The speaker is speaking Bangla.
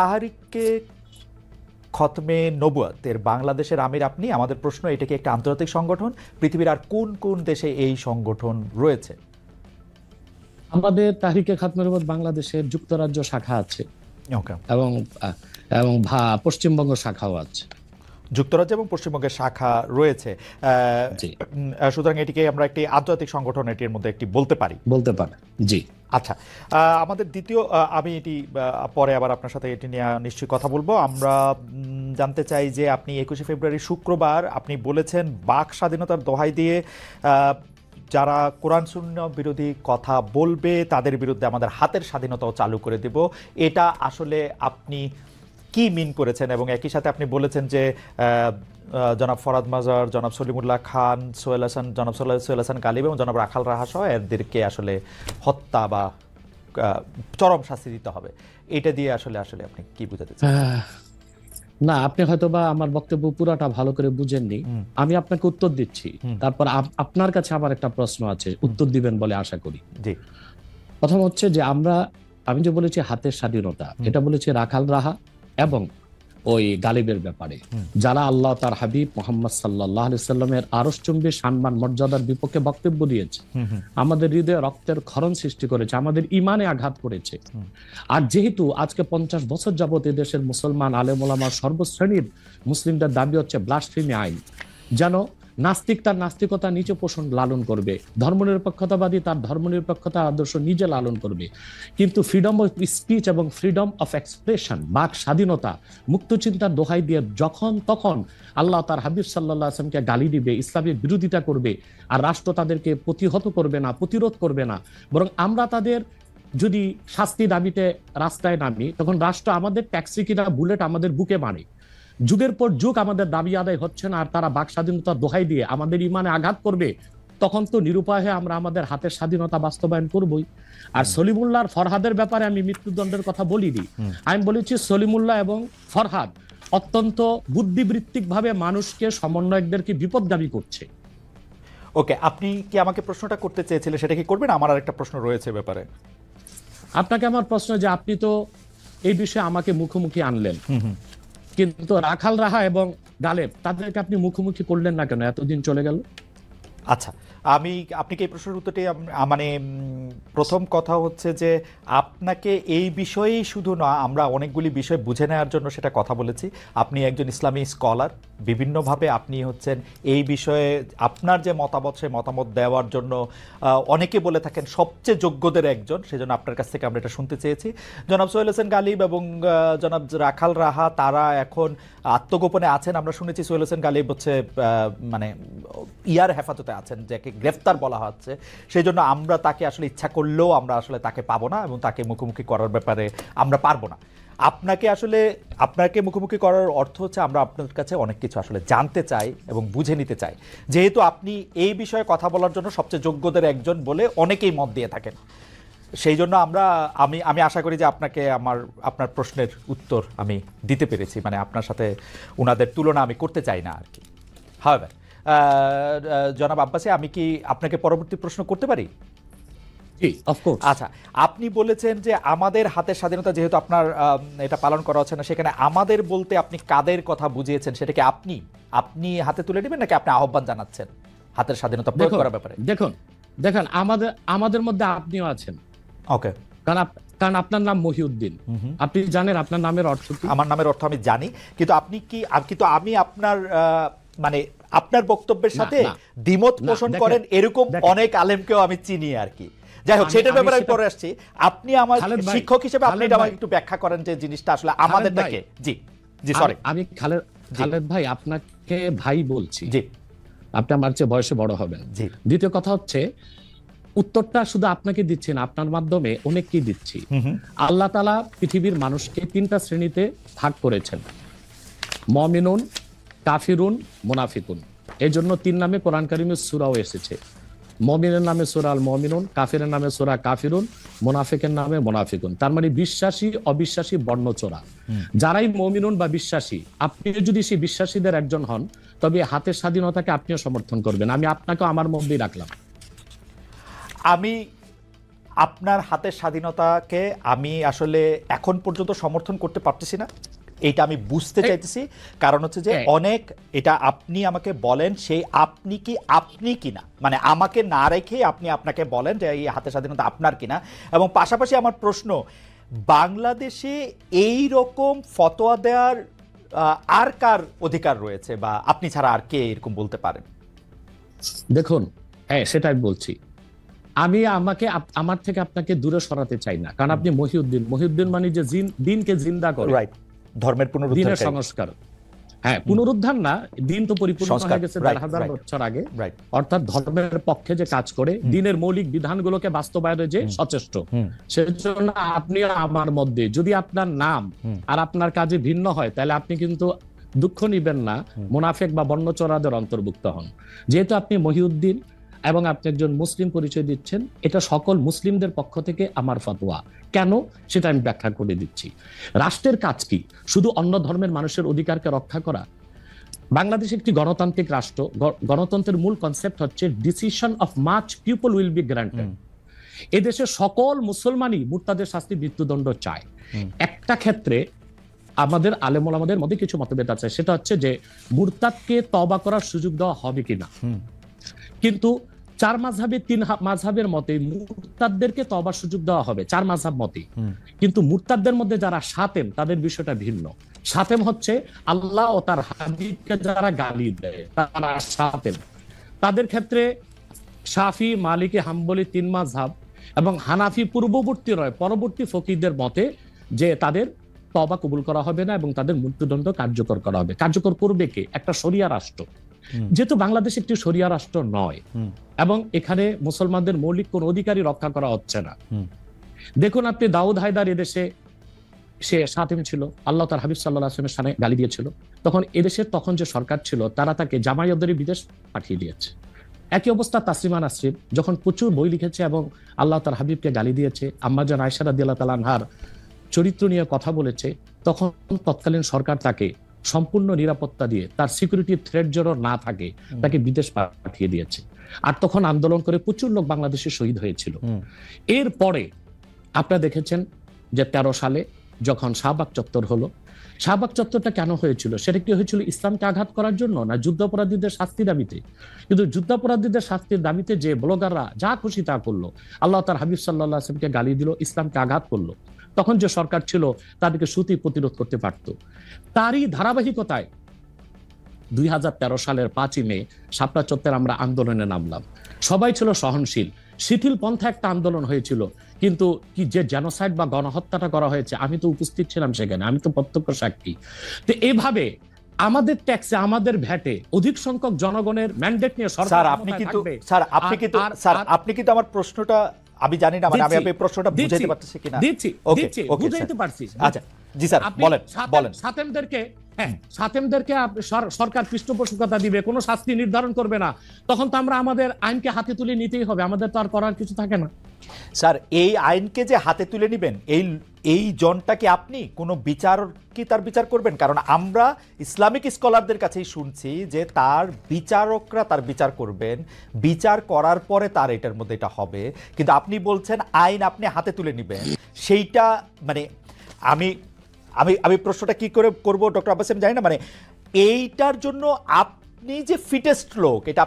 তাহরিকে খতমে নবুয়াতের বাংলাদেশের আমির আপনি। আমাদের প্রশ্ন, এটা কি একটা আন্তর্জাতিক সংগঠন? পৃথিবীর আর কোন কোন দেশে এই সংগঠন রয়েছে? আমাদের তাহরিকে খতমে নবুয়াত বাংলাদেশের যুক্তরাজ্য শাখা আছে এবং এবং পশ্চিমবঙ্গ শাখাও আছে। যুক্তরাজ্য এবং পশ্চিমবঙ্গের শাখা রয়েছে, সুতরাং এটিকে আমরা একটি আন্তর্জাতিক সংগঠন এটির মধ্যে একটি বলতে পারি। জি। আচ্ছা, আমাদের দ্বিতীয়, আমি এটি পরে আবার আপনার সাথে এটি নিয়ে নিশ্চয়ই কথা বলবো। আমরা জানতে চাই যে আপনি 21শে ফেব্রুয়ারি শুক্রবার আপনি বলেছেন বাক স্বাধীনতার দোহাই দিয়ে যারা কোরআন সুন্নাহ বিরোধী কথা বলবে তাদের বিরুদ্ধে আমাদের হাতের স্বাধীনতাও চালু করে দেব। এটা আসলে আপনি কি মিন করেছেন? এবং একই সাথে আপনি বলেছেন যে জনাব ফরহাদ মাজার, জনাব সলিমুল্লাহ খান, জনাব সোহেল হাসান গালিব এবং জনাব রাখাল রাহা সহ এদেরকে আসলে হত্যা বা চরম শাস্তি দিতে হবে, এটা দিয়ে আসলে আপনি কি বুঝাতে চান? না, আপনি হয়তোবা আমার বক্তব্য পুরাটা ভালো করে বুঝেননি। আমি আপনাকে উত্তর দিচ্ছি, তারপর আপনার কাছে আমার একটা প্রশ্ন আছে, উত্তর দিবেন বলে আশা করি। জি। প্রথম হচ্ছে যে আমি যে বলেছি হাতের স্বাধীনতা, এটা বলেছি রাখাল রাহা এবং ওই গালিবের ব্যাপারে, যারা আল্লাহ তার হাবিব মুহাম্মদ সাল্লাল্লাহু আলাইহি সাল্লামের আরশচুম্বী সম্মান মর্যাদার বিপক্ষে বক্তব্য দিয়েছে, আমাদের হৃদয়ে রক্তের ক্ষরণ সৃষ্টি করেছে, আমাদের ইমানে আঘাত করেছে। আর যেহেতু আজকে 50 বছর যাবত দেশের মুসলমান আলেম ওলামা সর্বশ্রেণীর মুসলিমদের দাবি হচ্ছে ব্লাসফেমি আইন, যেন নাস্তিক তার নাস্তিকতা নিচে পোষণ লালন করবে, ধর্মনিরপেক্ষতাবাদী তার ধর্মনিরপেক্ষতা আদর্শ নিজে লালন করবে, কিন্তু ফ্রিডম অফ স্পিচ এবং ফ্রিডম অফ এক্সপ্রেশন, বাক স্বাধীনতা, মুক্ত চিন্তার দোহাই দিয়ে যখন তখন আল্লাহ তার হাবিব সাল্লাল্লাহু আলাইহি ওয়াসাল্লামকে গালি দিবে, ইসলামের বিরোধিতা করবে, আর রাষ্ট্র তাদেরকে প্রতিহত করবে না, প্রতিরোধ করবে না, বরং আমরা তাদের যদি শাস্তি দাবিতে রাস্তায় নামি, তখন রাষ্ট্র আমাদের ট্যাক্সি কিনা বুলেট আমাদের বুকে মারে। যুগের পর যুগ আমাদের দাবি আদায় হচ্ছে না, আর তারা বাক স্বাধীনতার দোহাই দিয়ে আমাদের ইমানে আঘাত করবে, তখন তো নিরুপায় হয়ে আমরা আমাদের হাতের স্বাধীনতা বাস্তবায়ন করবই। আর সলিমুল্লাহ ফরহাদের ব্যাপারে আমি মৃত্যুদণ্ডের কথা বলিনি, আমি বলেছি সলিমুল্লাহ এবং ফরহাদ অত্যন্ত বুদ্ধিবৃত্তিক ভাবে মানুষকে, সমন্বয়কদেরকে বিপদগামী করছে। ওকে, আপনি কি আমাকে প্রশ্নটা করতে চেয়েছিলেন, সেটা কি করবেন? আমার আরেকটা প্রশ্ন রয়েছে ব্যাপারে। আপনাকে আমার প্রশ্ন যে আপনি তো এই বিষয়ে আমাকে মুখোমুখি আনলেন, কিন্তু রাখাল রাহা এবং গালেব তাদেরকে আপনি মুখোমুখি করলেন না কেন? এতদিন চলে গেল। আচ্ছা, আপনি কি এই প্রশ্নের উত্তরটি, মানে প্রথম কথা হচ্ছে যে আপনাকে এই বিষয়েই শুধু না, আমরা অনেকগুলি বিষয় বুঝে নেওয়ার জন্য সেটা কথা বলেছি। আপনি একজন ইসলামী স্কলার, বিভিন্নভাবে আপনি হচ্ছেন এই বিষয়ে আপনার যে মতামত, সেই মতামত দেওয়ার জন্য অনেকে বলে থাকেন সবচেয়ে যোগ্যদের একজন, সেজন্য আপনার কাছ থেকে আমরা এটা শুনতে চেয়েছি। জনাব সোহেল হাসান গালিব এবং জনাব রাখাল রাহা তারা এখন আত্মগোপনে আছেন। আমরা শুনেছি সোহেল হাসান গালিব হচ্ছে মানে ইয়ার হেফাজতে আছেন, যাকে গ্রেফতার বলা হচ্ছে, সেই জন্য আমরা তাকে আসলে ইচ্ছা করলেও আমরা আসলে তাকে পাবো না এবং তাকে মুখোমুখি করার ব্যাপারে আমরা পারবো না। আপনাকে মুখোমুখি করার অর্থ হচ্ছে আমরা আপনার কাছে অনেক কিছু আসলে জানতে চাই এবং বুঝে নিতে চাই, যেহেতু আপনি এই বিষয়ে কথা বলার জন্য সবচেয়ে যোগ্যদের একজন বলে অনেকেই মত দিয়ে থাকেন। সেই জন্য আমি আশা করি যে আপনার প্রশ্নের উত্তর আমি দিতে পেরেছি, মানে আপনার সাথে ওনাদের তুলনা আমি করতে চাই না আর কি। হাওয়েভার, জনাব আব্বাসী, আমি কি আপনাকে পরবর্তী প্রশ্ন করতে পারি? আচ্ছা, আপনি বলেছেন যে আমাদের হাতের স্বাধীনতা যেহেতু আপনার এটা পালন করা হচ্ছে না, সেখানে আমাদের বলতে আপনি কাদের কথা বুঝিয়েছেন? সেটা কি আপনি হাতে তুলে নেবেন নাকি আপনি আহ্বান জানাচ্ছেন হাতের স্বাধীনতা প্রয়োগ করার ব্যাপারে? দেখুন আমাদের মধ্যে আপনিও আছেন। ওকে, কারণ আপনার নাম মহিউদ্দিন, আপনি জানেন আপনার নামের অর্থ কি? আমার নামের অর্থ আমি জানি, কিন্তু আমি আপনার মানে আপনার বক্তব্যের সাথে দ্বিমত পোষণ করেন এরকম অনেক আলেমকেও আমি চিনি আর কি। যাই হোক, সেটার ব্যাপারে আমি পরে আসছি। আপনি আমার শিক্ষক হিসেবে আপনি এটা আমাকে একটু ব্যাখ্যা করেন যে জিনিসটা আসলে আমাদেরটাকে। জি, সরি, আমি খালেদ ভাই আপনাকে ভাই বলছি। জি, আপনি আমার চেয়ে বয়সে বড় হবেন। জি। দ্বিতীয় কথা হচ্ছে, উত্তরটা শুধু আপনাকে দিচ্ছি না, আপনার মাধ্যমে অনেককেই দিচ্ছি। আল্লাহ তাআলা পৃথিবীর মানুষকে 3টা শ্রেণীতে ভাগ করেছেন, মুমিনুন, কাফিরুন, মুনাফিকুন। এই জন্য 3 নামে কোরআন কারিমের সূরাও এসেছে। মুমিনের নামে সূরা আল মুমিনুন, কাফিরের নামে সূরা কাফিরুন, মুনাফিকের নামে মুনাফিকুন। তার মানে বিশ্বাসী অবিশ্বাসী বর্ণচোরা। যারাই মুমিনুন বা বিশ্বাসী, আপনি যদি সেই বিশ্বাসীদের একজন হন, তবে হাতের স্বাধীনতাকে আপনিও সমর্থন করবেন। আমি আপনাকে আমার মধ্যেই রাখলাম। আপনার হাতের স্বাধীনতাকে আমি আসলে এখন পর্যন্ত সমর্থন করতে পারতেছি না, এইটা আমি বুঝতে চাইতেছি। কারণ হচ্ছে যে অনেক, এটা আপনি আমাকে বলেন সেই আপনি কিনা, মানে আমাকে না রেখে আপনি আপনাকে বলেন যে এই হাতের স্বাধীনতা আপনার কিনা। এবং পাশাপাশি আমার প্রশ্ন, বাংলাদেশে এই রকম ফতোয়া দেওয়ার আর কার অধিকার রয়েছে, বা আপনি ছাড়া আর কে এরকম বলতে পারেন? দেখুন, হ্যাঁ সেটাই বলছি। আমি আমার থেকে আপনাকে দূরে সরাতে চাই না, কারণ আপনি মহিউদ্দিন মানে যে দিনকে জিন্দা করে, রাইট, ধর্মের পুনরুদ্ধার, দিনের সংস্কার। হ্যাঁ, পুনরুদ্ধার না, দিন তো পরিপূর্ণ হয়ে গেছে ১,৫০০ বছর আগে। অর্থাৎ ধর্মের পক্ষে যে কাজ করে, দিনের মৌলিক বিধানগুলোকে বাস্তবায়নে যে সচেষ্ট, সেজন্য আপনি আমার মধ্যে যদি আপনার নাম আর আপনার কাজে ভিন্ন হয়, তাহলে আপনি কিন্তু দুঃখ নিবেন না, মুনাফেক বা বর্ণচোরাদের অন্তর্ভুক্ত হন। যেহেতু আপনি মহিউদ্দিন এবং আপনি একজন মুসলিম পরিচয় দিচ্ছেন, এটা সকল মুসলিমদের পক্ষ থেকে আমার ফতোয়া। কেন সেটা আমি ব্যাখ্যা করে দিচ্ছি। রাষ্ট্রের কাজ কি? শুধু অন্য ধর্মের মানুষের অধিকারকে রক্ষা করা? বাংলাদেশ একটি গণতান্ত্রিক রাষ্ট্র। গণতন্ত্রের মূল কনসেপ্ট হচ্ছে decision of much people will be granted. এদেশে সকল মুসলমানই মুরতাদের শাস্তি মৃত্যুদণ্ড চায়। একটা ক্ষেত্রে আমাদের আলেমুলামাদের মধ্যে কিছু মতভেদ আছে, সেটা হচ্ছে যে মুরতাদকে তওবা করার সুযোগ দেওয়া হবে কিনা। কিন্তু ৪ মাযহাবে ৩ মাযহাবের মতে মুরতাদদেরকে তওবার সুযোগ দেওয়া হবে, ৪ মাযহাব মতে। কিন্তু মুরতাদদের মধ্যে যারা শাতেম, তাদের বিষয়টা ভিন্ন। শাতেম হচ্ছে আল্লাহ ও তার হাবিবকে যারা গালি দেয়, তারা শাতেম। তাদের ক্ষেত্রে শাফি, মালিকি, হাম্বলি ৩ মাযহাব এবং হানাফি পূর্ববর্তী নয় পরবর্তী ফকিহদের মতে যে তাদের তওবা কবুল করা হবে না এবং তাদের মৃত্যুদণ্ড কার্যকর করা হবে। কার্যকর করবে কে? একটা শরিয়া রাষ্ট্র। যেহেতু বাংলাদেশ একটি শরিয়া রাষ্ট্র নয় এবং এখানে মুসলমানদের মৌলিক কোন অধিকারই রক্ষা করা হচ্ছে না। দেখুন, আপনি দাউদ হায়দার এদেশে সে শাতিম ছিল, আল্লাহ তার হাবিব সাল্লাল্লাহু আলাইহি ওয়াসাল্লামের সামনে গালি দিয়েছিল। তখন এদেশের তখন যে সরকার ছিল, তারা তাকে জামায়াতদারি বিদেশ পাঠিয়ে দিয়েছে। একই অবস্থা তাসলিমা নাসরিন, যখন প্রচুর বই লিখেছে এবং আল্লাহ তার হাবিবকে গালি দিয়েছে, আম্মাজান আয়েশা রাদিয়াল্লাহু তাআলা আনহার চরিত্র নিয়ে কথা বলেছে, তখন তৎকালীন সরকার তাকে সম্পূর্ণ নিরাপত্তা দিয়ে, তার সিকিউরিটি থ্রেট যেন না থাকে, তাকে বিদেশ পাঠিয়ে দিয়েছে। আর তখন আন্দোলন করে প্রচুর লোক বাংলাদেশে শহীদ হয়েছিল। এরপরে আপনারা দেখেছেন যে ১৩ সালে যখন শাহবাগ চত্বর হলো, শাহবাগ চত্বরটা কেন হয়েছিল? সেটা কি হয়েছিল ইসলামকে আঘাত করার জন্য, না যুদ্ধাপরাধীদের শাস্তি দাবিতে? কিন্তু যুদ্ধাপরাধীদের শাস্তির দাবিতে যে ব্লগাররা যা খুশি তা করলো, আল্লাহ তার হাবিব সাল্লাল্লাহু আলাইহি ওয়াসাল্লামকে গালি দিল, ইসলামকে আঘাত করলো, তখন যে সরকার ছিল তাদেরকে সুতি প্রতিরোধ করতে পারত। তারই ধারাবাহিকতায় ২০১৩ সালের ৫ই মে শাপলা চত্বরে আমরা আন্দোলনে নামলাম। সবাই ছিল সহনশীল, শিথিল পন্থা একটা আন্দোলন হয়েছিল। কিন্তু কি যে জেনোসাইড বা গণহত্যাটা করা হয়েছে, আমি তো উপস্থিত ছিলাম সেখানে, আমি তো প্রত্যক্ষ সাক্ষী। তো এভাবে আমাদের ট্যাক্সে, আমাদের ভ্যাটে অধিক সংখ্যক জনগণের ম্যান্ডেট নিয়ে সরকার আপনি কিন্তু আমার প্রশ্নটা আমি জানি না, মানে আমি আপনার প্রশ্নটা বুঝাইতে পারতেছি কিনা। বুঝাইতে পারছি। আচ্ছা, জি স্যার, বলেন। শাতেমদেরকে সরকার পৃষ্ঠপোষকতা দিবে, কোনো শাস্তি নির্ধারণ করবে না, তখন তো আমরা আমাদের আইনকে হাতে তুলে নিতেই হবে, আমাদের তো আর করার কিছু থাকে না। স্যার, এই আইনকে যে হাতে তুলে নেবেন, এই জনটাকে আপনি কোনো বিচার কি তার বিচার করবেন? কারণ আমরা ইসলামিক স্কলারদের কাছেই শুনছি যে তার বিচারকরা তার বিচার করবেন, বিচার করার পরে তার এটার মধ্যে এটা হবে। কিন্তু আপনি বলছেন আইন আপনি হাতে তুলে নেবেন, সেইটা মানে আমি প্রশ্নটা কি করে করবো ডক্টর আব্বাস, আমি জানি না, মানে এইটার জন্য আপনি যে ফিটেস্ট লোক, এটা